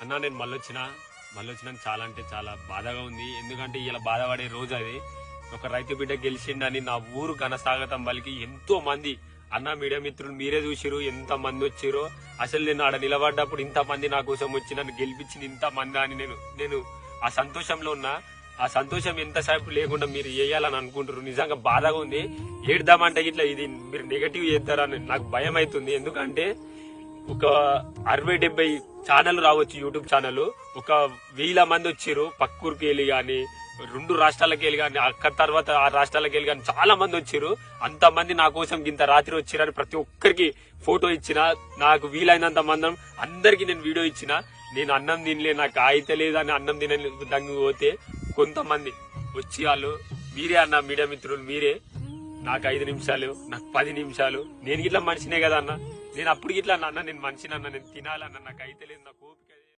అన్న నేను మళ్ళొచ్చినా చాలా అంటే చాలా బాధగా ఉంది. ఎందుకంటే ఇలా బాధపడే రోజు అది. ఒక రైతు బిడ్డ గెలిచిండని నా ఊరు ఘనస్వాగతం పలికి ఎంతో మంది అన్న మీడియా మిత్రులు మీరే చూసిరు ఎంత మంది వచ్చిరో. అసలు నేను ఆడ నిలబడ్డప్పుడు ఇంత మంది నా కోసం వచ్చి నన్ను గెలిపించింది ఇంత మంది అని నేను ఆ సంతోషంలో ఉన్నా. ఆ సంతోషం ఎంతసేపు లేకుండా మీరు వేయాలని అనుకుంటారు. నిజంగా బాధగా ఉంది. ఏడ్దామంటే ఇట్లా ఇది మీరు నెగటివ్ చేస్తారని నాకు భయం అవుతుంది. ఎందుకంటే ఒక 60-70 ఛానల్ రావచ్చు, యూట్యూబ్ ఛానల్. ఒక 1000 మంది వచ్చిర్రు పక్కూరికి వెళ్ళి గాని 2 రాష్ట్రాలకి వెళ్ళి గాని అక్కడ తర్వాత ఆ రాష్ట్రాలకి వెళ్ళి గాని చాలా మంది వచ్చిర్రు. అంతమంది నా కోసం ఇంత రాత్రి వచ్చిరని ప్రతి ఒక్కరికి ఫోటో ఇచ్చిన. నాకు వీలైనంత మంది అందరికి నేను వీడియో ఇచ్చిన. నేను అన్నం తినలే, నాకు అయితే లేదని అన్నం తినని దంగి పోతే కొంతమంది వచ్చి వాళ్ళు మీరే అన్న మీడియా మిత్రులు మీరే నాకు 5 నిమిషాలు నాకు 10 నిమిషాలు నేను ఇట్లా మనిషినే కదా అన్న. నేను అప్పుడు ఇట్లా అన్న నేను మనిషినన్నా నేను తినాలన్నా నాకు అయితే లేదు నాకు